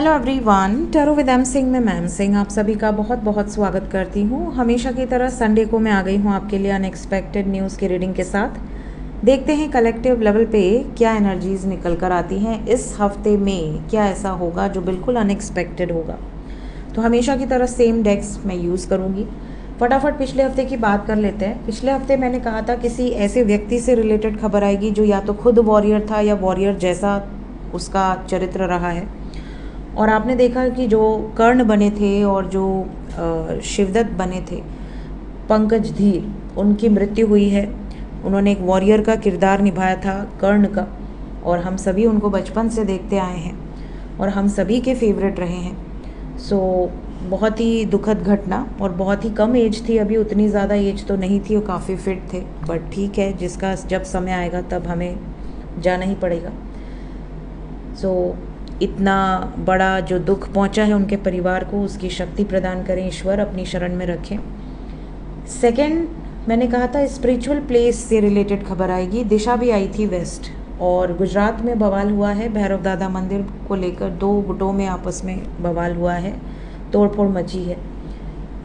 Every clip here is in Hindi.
Hello everyone, tarot with M Singh में मैम सिंह आप सभी का बहुत बहुत स्वागत करती हूँ। हमेशा की तरह संडे को मैं आ गई हूँ आपके लिए अनएक्सपेक्टेड न्यूज़ की रीडिंग के साथ। देखते हैं कलेक्टिव लेवल पे क्या एनर्जीज निकल कर आती हैं इस हफ्ते में, क्या ऐसा होगा जो बिल्कुल अनएक्सपेक्टेड होगा। तो हमेशा की तरह सेम डेक्स मैं यूज़ करूँगी। फटाफट पिछले हफ्ते की बात कर लेते हैं। पिछले हफ्ते मैंने कहा था किसी ऐसे व्यक्ति से रिलेटेड खबर आएगी जो या तो खुद वॉरियर था या वॉरियर जैसा उसका चरित्र रहा है। और आपने देखा कि जो कर्ण बने थे और जो शिवदत्त बने थे, पंकज धीर, उनकी मृत्यु हुई है। उन्होंने एक वॉरियर का किरदार निभाया था, कर्ण का, और हम सभी उनको बचपन से देखते आए हैं और हम सभी के फेवरेट रहे हैं। बहुत ही दुखद घटना, और बहुत ही कम एज थी, अभी उतनी ज़्यादा एज तो नहीं थी, वो काफ़ी फिट थे। बट ठीक है, जिसका जब समय आएगा तब हमें जाना ही पड़ेगा। इतना बड़ा जो दुख पहुंचा है उनके परिवार को, उसकी शक्ति प्रदान करें ईश्वर, अपनी शरण में रखें। सेकंड, मैंने कहा था स्पिरिचुअल प्लेस से रिलेटेड खबर आएगी। दिशा भी आई थी वेस्ट, और गुजरात में बवाल हुआ है। भैरव दादा मंदिर को लेकर दो गुटों में आपस में बवाल हुआ है, तोड़फोड़ मची है।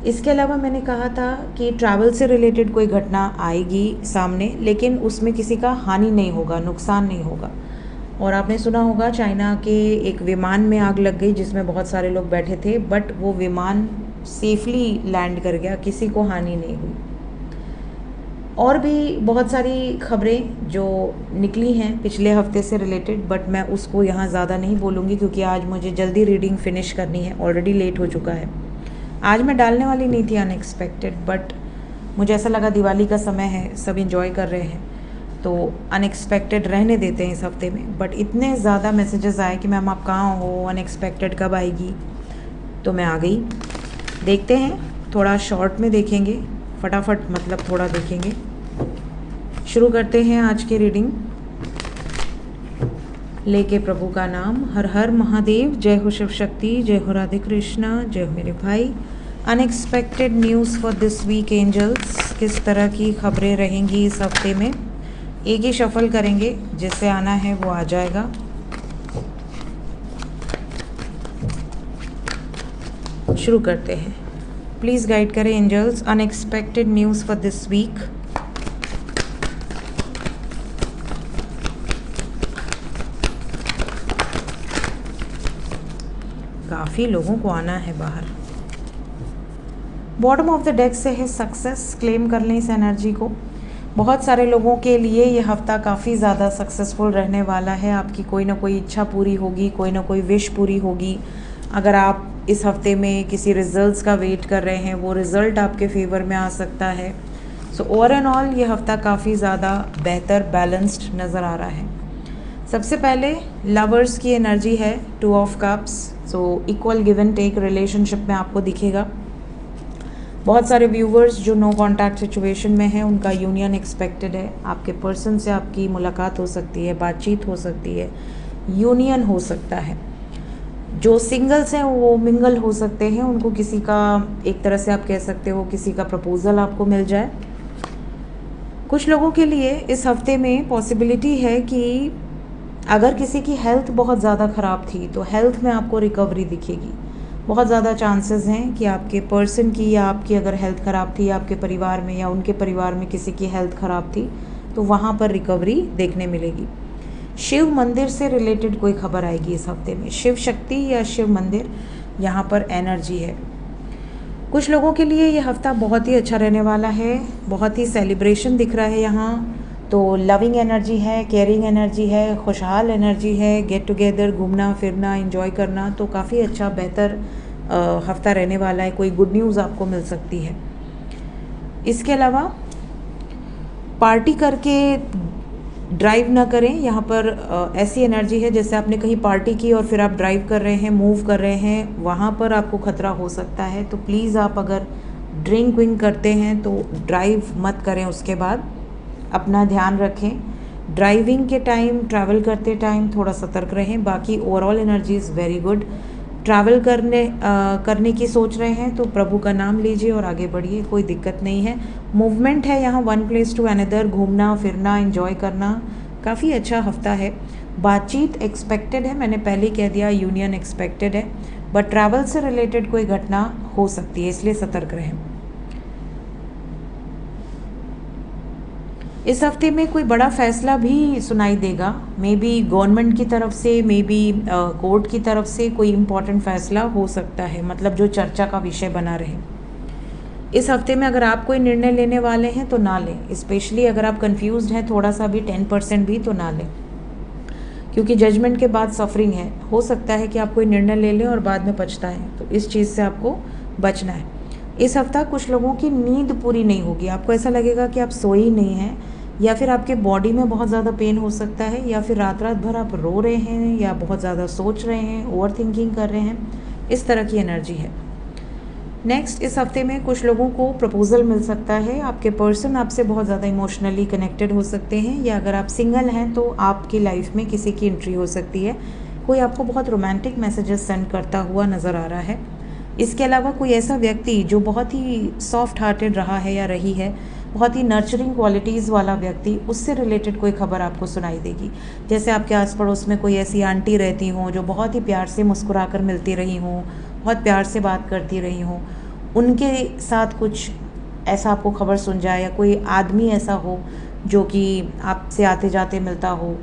इसके अलावा मैंने कहा था कि ट्रैवल से रिलेटेड कोई घटना आएगी सामने, लेकिन उसमें किसी का हानि नहीं होगा, नुकसान नहीं होगा। और आपने सुना होगा चाइना के एक विमान में आग लग गई जिसमें बहुत सारे लोग बैठे थे, बट वो विमान सेफली लैंड कर गया, किसी को हानि नहीं हुई। और भी बहुत सारी खबरें जो निकली हैं पिछले हफ्ते से रिलेटेड, बट मैं उसको यहाँ ज़्यादा नहीं बोलूँगी क्योंकि आज मुझे जल्दी रीडिंग फिनिश करनी है, ऑलरेडी लेट हो चुका है। आज मैं डालने वाली नहीं थी अनएक्सपेक्टेड, बट मुझे ऐसा लगा दिवाली का समय है, सब इंजॉय कर रहे हैं, तो अनएक्सपेक्टेड रहने देते हैं इस हफ्ते में। बट इतने ज़्यादा मैसेजेस आए कि मैम आप कहाँ हो, अनएक्सपेक्टेड कब आएगी, तो मैं आ गई। देखते हैं, थोड़ा शॉर्ट में देखेंगे, फटाफट मतलब थोड़ा देखेंगे। शुरू करते हैं आज की रीडिंग लेके प्रभु का नाम। हर हर महादेव, जय हो शिव शक्ति, जय हो राधे कृष्णा, जय हो मेरे भाई। Unexpected news for this week angels, किस तरह की खबरें रहेंगी इस हफ्ते में। एक ही शफल करेंगे, जिससे आना है वो आ जाएगा। शुरू करते हैं। प्लीज़ गाइड करें angels, unexpected news for this week. काफ़ी लोगों को आना है बाहर। बॉटम ऑफ द डेक से है सक्सेस, क्लेम कर लें इस एनर्जी को। बहुत सारे लोगों के लिए ये हफ्ता काफ़ी ज़्यादा सक्सेसफुल रहने वाला है। आपकी कोई ना कोई इच्छा पूरी होगी, कोई ना कोई विश पूरी होगी। अगर आप इस हफ्ते में किसी रिजल्ट्स का वेट कर रहे हैं, वो रिज़ल्ट आपके फेवर में आ सकता है। ओवर एंड ऑल ये हफ्ता काफ़ी ज़्यादा बेहतर, बैलेंस्ड नज़र आ रहा है। सबसे पहले लवर्स की एनर्जी है, 2 of cups. Equal give and take relationship में आपको दिखेगा। बहुत सारे व्यूवर्स जो नो कॉन्टैक्ट सिचुएशन में हैं, उनका यूनियन एक्सपेक्टेड है। आपके पर्सन से आपकी मुलाकात हो सकती है, बातचीत हो सकती है, यूनियन हो सकता है। जो सिंगल्स हैं वो मिंगल हो सकते हैं, उनको किसी का, एक तरह से आप कह सकते हो, किसी का प्रपोजल आपको मिल जाए। कुछ लोगों के लिए इस हफ्ते में पॉसिबिलिटी है कि अगर किसी की हेल्थ बहुत ज़्यादा ख़राब थी तो हेल्थ में आपको रिकवरी दिखेगी। बहुत ज़्यादा चांसेस हैं कि आपके पर्सन की या आपकी अगर हेल्थ ख़राब थी, आपके परिवार में या उनके परिवार में किसी की हेल्थ ख़राब थी, तो वहाँ पर रिकवरी देखने मिलेगी। शिव मंदिर से रिलेटेड कोई खबर आएगी इस हफ्ते में। शिव शक्ति या शिव मंदिर, यहाँ पर एनर्जी है। कुछ लोगों के लिए ये हफ्ता बहुत ही अच्छा रहने वाला है, बहुत ही सेलिब्रेशन दिख रहा है यहाँ। तो लविंग एनर्जी है, केयरिंग एनर्जी है, खुशहाल एनर्जी है, गेट टुगेदर, घूमना फिरना, एंजॉय करना। तो काफ़ी अच्छा बेहतर हफ्ता रहने वाला है। कोई गुड न्यूज़ आपको मिल सकती है। इसके अलावा पार्टी करके ड्राइव ना करें। यहाँ पर ऐसी एनर्जी है जैसे आपने कहीं पार्टी की और फिर आप ड्राइव कर रहे हैं, मूव कर रहे हैं, वहाँ पर आपको खतरा हो सकता है। तो प्लीज़ आप अगर ड्रिंक विंक करते हैं तो ड्राइव मत करें, उसके बाद अपना ध्यान रखें। ड्राइविंग के टाइम, ट्रैवल करते टाइम थोड़ा सतर्क रहें। बाकी overall energy is very good. Travel करने की सोच रहे हैं तो प्रभु का नाम लीजिए और आगे बढ़िए, कोई दिक्कत नहीं है। मूवमेंट है यहाँ, वन प्लेस टू अनदर, घूमना फिरना, एंजॉय करना, काफ़ी अच्छा हफ्ता है। बातचीत एक्सपेक्टेड है, मैंने पहले कह दिया यूनियन एक्सपेक्टेड है, बट ट्रैवल से रिलेटेड कोई घटना हो सकती है, इसलिए सतर्क रहें। इस हफ्ते में कोई बड़ा फैसला भी सुनाई देगा, मे बी गवर्नमेंट की तरफ से, मे बी कोर्ट की तरफ से कोई इम्पॉर्टेंट फैसला हो सकता है, मतलब जो चर्चा का विषय बना रहे। इस हफ्ते में अगर आप कोई निर्णय लेने वाले हैं तो ना लें, स्पेशली अगर आप कंफ्यूज्ड हैं थोड़ा सा भी, 10% भी, तो ना लें, क्योंकि जजमेंट के बाद सफरिंग है। हो सकता है कि आप कोई निर्णय ले लें और बाद में पछताएं, तो इस चीज़ से आपको बचना है। इस हफ्ता कुछ लोगों की नींद पूरी नहीं होगी, आपको ऐसा लगेगा कि आप सोए ही नहीं हैं, या फिर आपके बॉडी में बहुत ज़्यादा पेन हो सकता है, या फिर रात रात भर आप रो रहे हैं, या बहुत ज़्यादा सोच रहे हैं, ओवर थिंकिंग कर रहे हैं, इस तरह की एनर्जी है। नेक्स्ट, इस हफ्ते में कुछ लोगों को प्रपोजल मिल सकता है, आपके पर्सन आपसे बहुत ज़्यादा इमोशनली कनेक्टेड हो सकते हैं, या अगर आप सिंगल हैं तो आपकी लाइफ में किसी की एंट्री हो सकती है, कोई आपको बहुत रोमांटिक मैसेजेस सेंड करता हुआ नज़र आ रहा है। इसके अलावा कोई ऐसा व्यक्ति जो बहुत ही सॉफ्ट हार्टेड रहा है या रही है, बहुत ही नर्चरिंग क्वालिटीज़ वाला व्यक्ति, उससे रिलेटेड कोई खबर आपको सुनाई देगी। जैसे आपके आस पड़ोस में कोई ऐसी आंटी रहती हों जो बहुत ही प्यार से मुस्कुरा कर मिलती रही हों, बहुत प्यार से बात करती रही हों, उनके साथ कुछ ऐसा आपको खबर सुन जाए, या कोई आदमी ऐसा हो जो कि आपसे आते जाते मिलता हो,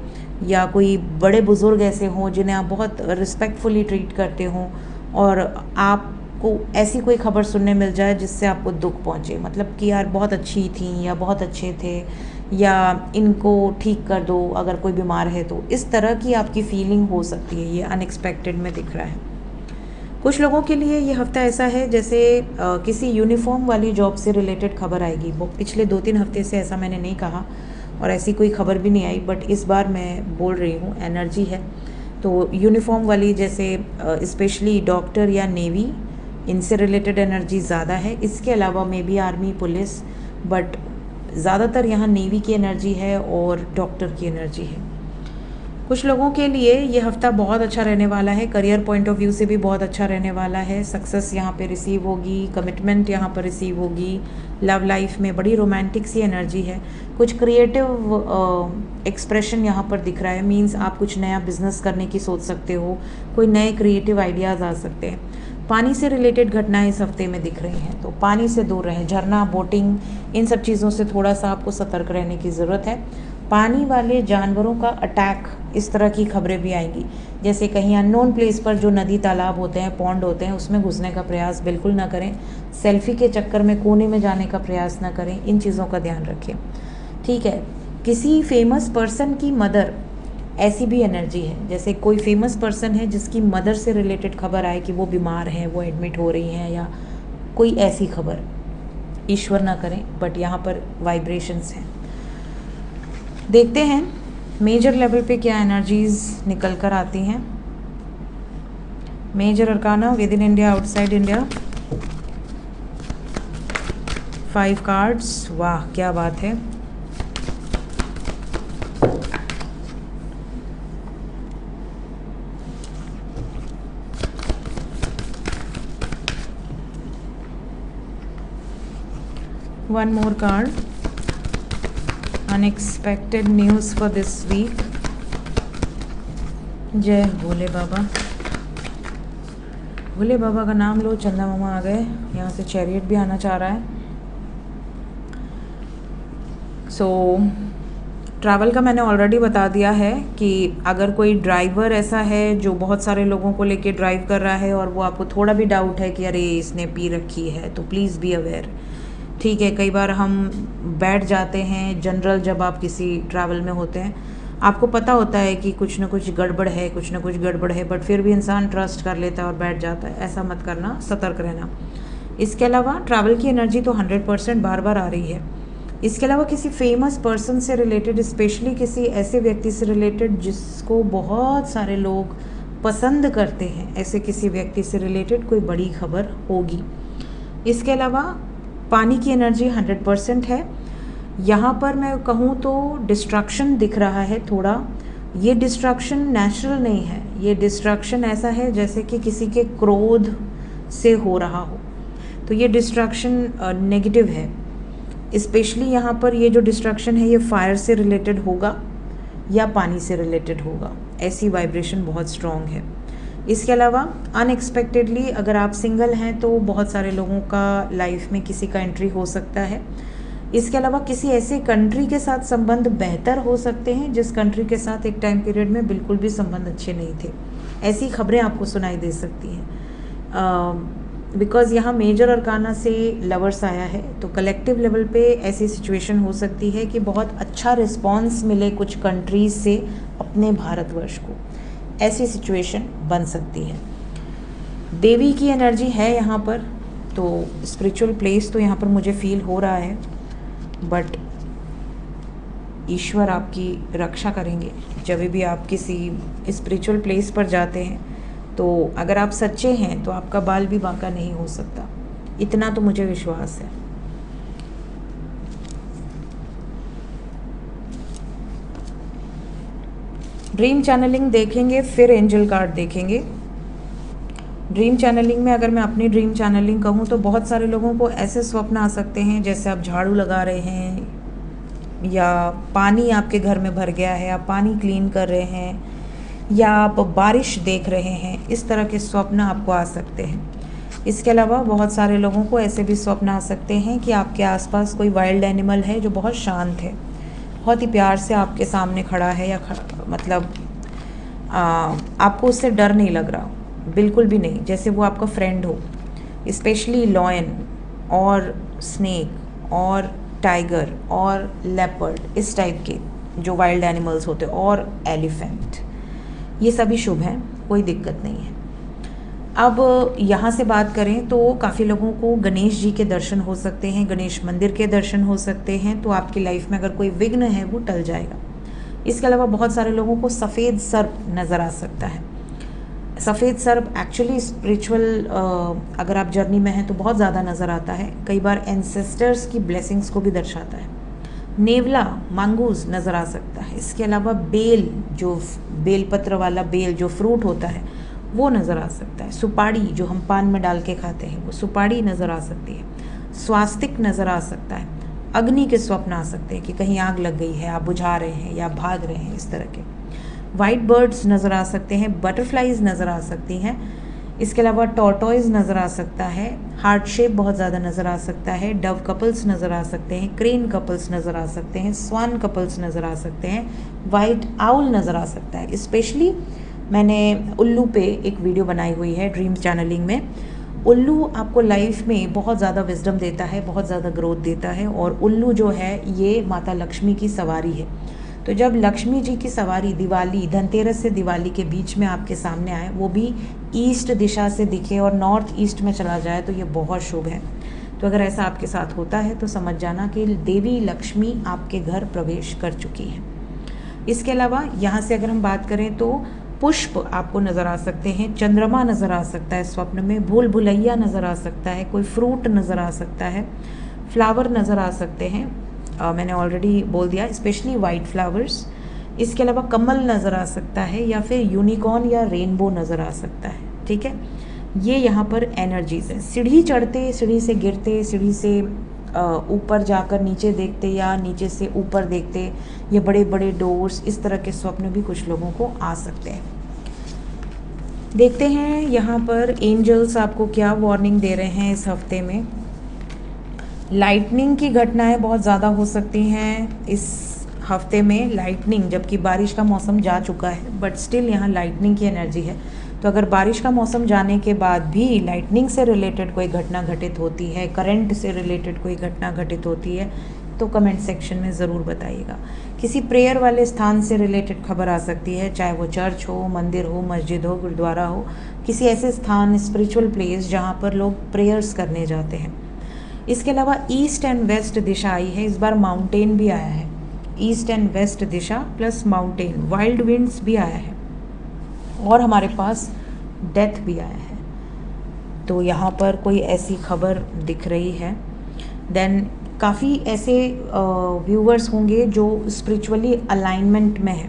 या कोई बड़े बुज़ुर्ग ऐसे हों जिन्हें आप बहुत रिस्पेक्टफुली ट्रीट करते हों, और आपको ऐसी कोई खबर सुनने मिल जाए जिससे आपको दुख पहुँचे, मतलब कि यार बहुत अच्छी थी, या बहुत अच्छे थे, या इनको ठीक कर दो अगर कोई बीमार है तो, इस तरह की आपकी फीलिंग हो सकती है। ये अनएक्सपेक्टेड में दिख रहा है। कुछ लोगों के लिए ये हफ्ता ऐसा है जैसे किसी यूनिफॉर्म वाली जॉब से रिलेटेड खबर आएगी। वो पिछले 2-3 हफ्ते से ऐसा मैंने नहीं कहा और ऐसी कोई खबर भी नहीं आई, बट इस बार मैं बोल रही हूँ, एनर्जी है तो यूनिफॉर्म वाली, जैसे स्पेशली डॉक्टर या नेवी, इनसे रिलेटेड एनर्जी ज़्यादा है। इसके अलावा may be army, police, but ज़्यादातर यहाँ नेवी की एनर्जी है और डॉक्टर की एनर्जी है। कुछ लोगों के लिए ये हफ्ता बहुत अच्छा रहने वाला है, करियर पॉइंट ऑफ व्यू से भी बहुत अच्छा रहने वाला है। सक्सेस यहाँ पे रिसीव होगी, कमिटमेंट यहाँ पर रिसीव होगी, लव लाइफ में बड़ी रोमांटिक सी एनर्जी है। कुछ क्रिएटिव एक्सप्रेशन यहाँ पर दिख रहा है, मींस आप कुछ नया बिजनेस करने की सोच सकते हो, कोई नए क्रिएटिव आइडियाज़ आ सकते हैं। पानी से रिलेटेड घटनाएं इस हफ्ते में दिख रही हैं, तो पानी से दूर रहें, झरना, बोटिंग, इन सब चीज़ों से थोड़ा सा आपको सतर्क रहने की ज़रूरत है। पानी वाले जानवरों का अटैक, इस तरह की खबरें भी आएंगी, जैसे कहीं अननोन प्लेस पर जो नदी तालाब होते हैं, पॉन्ड होते हैं, उसमें घुसने का प्रयास बिल्कुल ना करें। सेल्फी के चक्कर में कोने में जाने का प्रयास ना करें, इन चीज़ों का ध्यान रखें, ठीक है। किसी फेमस पर्सन की मदर, ऐसी भी एनर्जी है, जैसे कोई फेमस पर्सन है जिसकी मदर से रिलेटेड खबर आए कि वो बीमार हैं, वो एडमिट हो रही हैं, या कोई ऐसी खबर, ईश्वर ना करें, बट यहाँ पर वाइब्रेशंस हैं। देखते हैं मेजर लेवल पे क्या एनर्जीज निकल कर आती हैं। Major arcana within India, outside India, 5 cards, वाह क्या बात है। One more card, unexpected news for this week. जय भोले बाबा, भोले बाबा का नाम लो, चंदा मामा आ गए, यहाँ से चैरियट भी आना चाह रहा है। सो ट्रैवल का मैंने ऑलरेडी बता दिया है कि अगर कोई ड्राइवर ऐसा है जो बहुत सारे लोगों को लेके ड्राइव कर रहा है और वो आपको थोड़ा भी डाउट है कि अरे इसने पी रखी है, तो प्लीज़ बी अवेयर, ठीक है। कई बार हम बैठ जाते हैं जनरल, जब आप किसी ट्रैवल में होते हैं, आपको पता होता है कि कुछ ना कुछ गड़बड़ है, कुछ ना कुछ गड़बड़ है, बट फिर भी इंसान ट्रस्ट कर लेता है और बैठ जाता है। ऐसा मत करना, सतर्क रहना। इसके अलावा ट्रैवल की एनर्जी तो 100% बार बार आ रही है। इसके अलावा किसी फेमस पर्सन से रिलेटेड, स्पेशली किसी ऐसे व्यक्ति से रिलेटेड जिसको बहुत सारे लोग पसंद करते हैं, ऐसे किसी व्यक्ति से रिलेटेड कोई बड़ी खबर होगी। इसके अलावा पानी की एनर्जी 100% है। यहाँ पर मैं कहूँ तो डिस्ट्रक्शन दिख रहा है थोड़ा। ये डिस्ट्रक्शन नेचुरल नहीं है, ये डिस्ट्रक्शन ऐसा है जैसे कि किसी के क्रोध से हो रहा हो, तो ये डिस्ट्रक्शन नेगेटिव है। स्पेशली यहाँ पर ये जो डिस्ट्रक्शन है ये फायर से रिलेटेड होगा या पानी से रिलेटेड होगा। ऐसी वाइब्रेशन बहुत स्ट्रॉन्ग है। इसके अलावा अनएक्सपेक्टेडली अगर आप सिंगल हैं तो बहुत सारे लोगों का लाइफ में किसी का एंट्री हो सकता है। इसके अलावा किसी ऐसे कंट्री के साथ संबंध बेहतर हो सकते हैं जिस कंट्री के साथ एक टाइम पीरियड में बिल्कुल भी संबंध अच्छे नहीं थे। ऐसी खबरें आपको सुनाई दे सकती हैं बिकॉज़ यहाँ मेजर अरकाना से लवर्स आया है, तो कलेक्टिव लेवल पे ऐसी सिचुएशन हो सकती है कि बहुत अच्छा रिस्पॉन्स मिले कुछ कंट्रीज़ से अपने भारतवर्ष को। ऐसी सिचुएशन बन सकती है। देवी की एनर्जी है यहाँ पर, तो स्पिरिचुअल प्लेस तो यहाँ पर मुझे फील हो रहा है, बट ईश्वर आपकी रक्षा करेंगे जब भी आप किसी स्पिरिचुअल प्लेस पर जाते हैं। तो अगर आप सच्चे हैं तो आपका बाल भी बांका नहीं हो सकता, इतना तो मुझे विश्वास है। ड्रीम चैनलिंग देखेंगे, फिर एंजल कार्ड देखेंगे। ड्रीम चैनलिंग में अगर मैं अपनी ड्रीम चैनलिंग कहूँ तो बहुत सारे लोगों को ऐसे स्वप्न आ सकते हैं जैसे आप झाड़ू लगा रहे हैं, या पानी आपके घर में भर गया है, आप पानी क्लीन कर रहे हैं, या आप बारिश देख रहे हैं। इस तरह के स्वप्न आपको आ सकते हैं। इसके अलावा बहुत सारे लोगों को ऐसे भी स्वप्न आ सकते हैं कि आपके आसपास कोई वाइल्ड एनिमल है जो बहुत शांत है, बहुत ही प्यार से आपके सामने खड़ा है, या मतलब आपको उससे डर नहीं लग रहा, बिल्कुल भी नहीं, जैसे वो आपका फ्रेंड हो। स्पेशली लॉयन और स्नेक और टाइगर और लेपर्ड, इस टाइप के जो वाइल्ड एनिमल्स होते हैं, और एलिफेंट, ये सभी शुभ हैं, कोई दिक्कत नहीं है। अब यहाँ से बात करें तो काफ़ी लोगों को गणेश जी के दर्शन हो सकते हैं, गणेश मंदिर के दर्शन हो सकते हैं, तो आपकी लाइफ में अगर कोई विघ्न है वो टल जाएगा। इसके अलावा बहुत सारे लोगों को सफ़ेद सर्प नज़र आ सकता है। सफ़ेद सर्प एक्चुअली स्पिरिचुअल अगर आप जर्नी में हैं तो बहुत ज़्यादा नज़र आता है, कई बार एंसेस्टर्स की ब्लेसिंग्स को भी दर्शाता है। नेवला, मांगूस नज़र आ सकता है। इसके अलावा बेल, जो बेलपत्र वाला बेल जो फ्रूट होता है वो नज़र आ सकता है। सुपाड़ी जो हम पान में डाल के खाते हैं वो सुपाड़ी नज़र आ सकती है। स्वास्तिक नज़र आ सकता है। अग्नि के स्वप्न आ सकते हैं कि कहीं आग लग गई है, आप बुझा रहे हैं या भाग रहे हैं, इस तरह के। वाइट बर्ड्स नज़र आ सकते हैं, बटरफ्लाइज नज़र आ सकती हैं। इसके अलावा टॉर्टॉइज नज़र आ सकता है, हार्ट शेप बहुत ज़्यादा नज़र आ सकता है, डव कपल्स नज़र आ सकते हैं, क्रेन कपल्स नज़र आ सकते हैं, स्वान कपल्स नज़र आ सकते हैं, वाइट आउल नज़र आ सकता है। स्पेशली मैंने उल्लू पे एक वीडियो बनाई हुई है ड्रीम चैनलिंग में। उल्लू आपको लाइफ में बहुत ज़्यादा विजडम देता है, बहुत ज़्यादा ग्रोथ देता है, और उल्लू जो है ये माता लक्ष्मी की सवारी है। तो जब लक्ष्मी जी की सवारी दिवाली, धनतेरस से दिवाली के बीच में आपके सामने आए, वो भी ईस्ट दिशा से दिखे और नॉर्थ ईस्ट में चला जाए, तो ये बहुत शुभ है। तो अगर ऐसा आपके साथ होता है तो समझ जाना कि देवी लक्ष्मी आपके घर प्रवेश कर चुकी है। इसके अलावा यहाँ से अगर हम बात करें तो पुष्प आपको नज़र आ सकते हैं, चंद्रमा नज़र आ सकता है स्वप्न में, भूल भुलैया नज़र आ सकता है, कोई फ्रूट नज़र आ सकता है, फ्लावर नज़र आ सकते हैं, मैंने ऑलरेडी बोल दिया, स्पेशली वाइट फ्लावर्स। इसके अलावा कमल नज़र आ सकता है, या फिर यूनिकॉर्न या रेनबो नज़र आ सकता है। ठीक है, ये यहाँ पर एनर्जीज़ हैं। सीढ़ी चढ़ते, सीढ़ी से गिरते, सीढ़ी से ऊपर जाकर नीचे देखते, या नीचे से ऊपर देखते, ये बड़े बड़े डोर्स, इस तरह के स्वप्न भी कुछ लोगों को आ सकते हैं। देखते हैं यहाँ पर एंजल्स आपको क्या वार्निंग दे रहे हैं इस हफ्ते में। लाइटनिंग की घटनाएं बहुत ज़्यादा हो सकती हैं इस हफ्ते में। लाइटनिंग, जबकि बारिश का मौसम जा चुका है, बट स्टिल यहाँ लाइटनिंग की एनर्जी है। तो अगर बारिश का मौसम जाने के बाद भी लाइटनिंग से रिलेटेड कोई घटना घटित होती है, करंट से रिलेटेड कोई घटना घटित होती है, तो कमेंट सेक्शन में ज़रूर बताइएगा। किसी प्रेयर वाले स्थान से रिलेटेड खबर आ सकती है, चाहे वो चर्च हो, मंदिर हो, मस्जिद हो, गुरुद्वारा हो, किसी ऐसे स्थान, स्पिरिचुअल प्लेस जहाँ पर लोग प्रेयर्स करने जाते हैं। इसके अलावा ईस्ट एंड वेस्ट दिशा आई है, इस बार माउंटेन भी आया है। ईस्ट एंड वेस्ट दिशा प्लस माउंटेन, वाइल्ड विंड्स भी आया है, और हमारे पास डेथ भी आया है। तो यहाँ पर कोई ऐसी खबर दिख रही है। देन काफ़ी ऐसे व्यूवर्स होंगे जो स्पिरिचुअली अलाइनमेंट में है,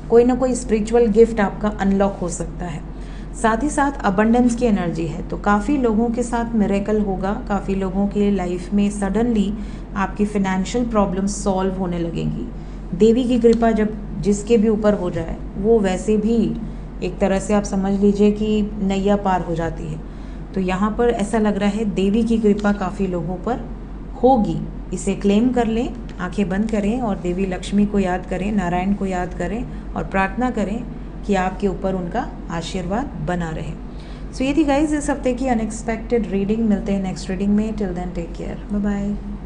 कोई ना कोई स्पिरिचुअल गिफ्ट आपका अनलॉक हो सकता है। साथ ही साथ अबंडेंस की एनर्जी है, तो काफ़ी लोगों के साथ मिरेकल होगा। काफ़ी लोगों के लाइफ में सडनली आपकी फिनेंशियल प्रॉब्लम्स सॉल्व होने लगेंगी। देवी की कृपा जब जिसके भी ऊपर हो जाए वो वैसे भी एक तरह से आप समझ लीजिए कि नैया पार हो जाती है। तो यहाँ पर ऐसा लग रहा है देवी की कृपा काफ़ी लोगों पर होगी। इसे क्लेम कर लें, आंखें बंद करें और देवी लक्ष्मी को याद करें, नारायण को याद करें और प्रार्थना करें कि आपके ऊपर उनका आशीर्वाद बना रहे। सो ये थी गाइज इस हफ्ते की अनएक्सपेक्टेड रीडिंग। मिलते हैं नेक्स्ट रीडिंग में। Till then take care, bye bye.